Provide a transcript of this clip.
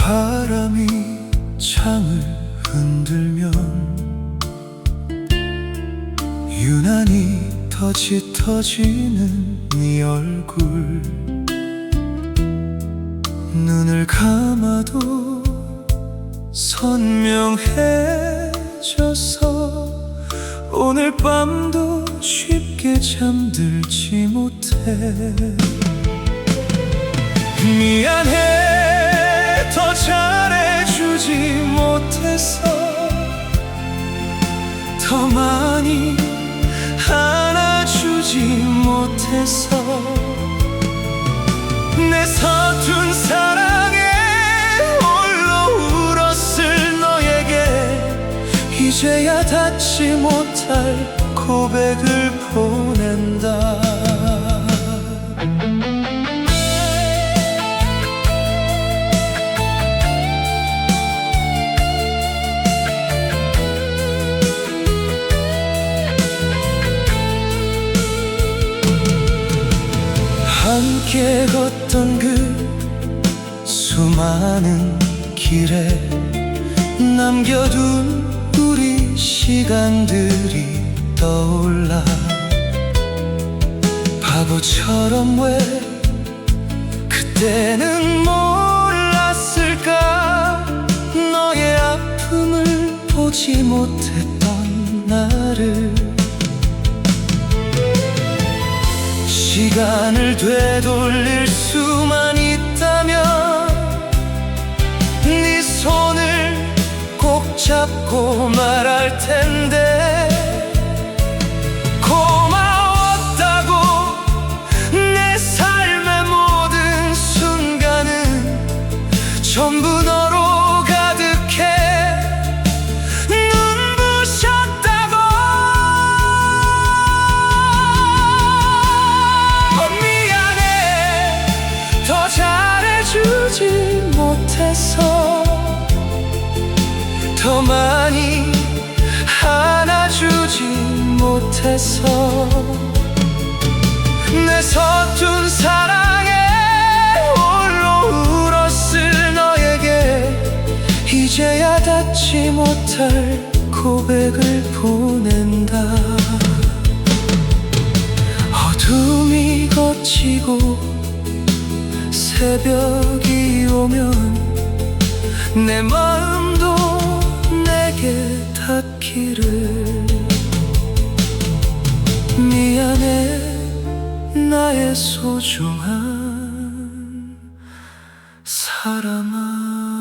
바람이 창을 흔들면 유난히 더 짙어지는 네 얼굴, 눈을 감아도 선명해져서 오늘 밤도 쉽게 잠들지 못해. 미안해, 더 잘해주지 못해서, 더 많이 안아주지 못해서, 내 서툰 사랑에 홀로 울었을 너에게 이제야 닿지 못할 고백을 보낸다. 함께 걷던 그 수많은 길에 남겨둔 우리 시간들이 떠올라. 바보처럼 왜 그때는 몰랐을까. 너의 아픔을 보지 못했던 나를. 시간을 되돌릴 수만 있다면 네 손을 꼭 잡고 말할 텐데. 고마웠다고. 내 삶의 모든 순간은 전부 너로 가득해. 눈부셨다고. 미안해, 더 잘해주지 못해서, 더 많이 안아주지 못해서, 내 서툰 사랑에 홀로 울었을 너에게 이제야 닿지 못할 고백을 보낸다. 어둠이 걷히고 새벽이 오면 내 마음도 내게 닿기를. 미안해, 나의 소중한 사람아.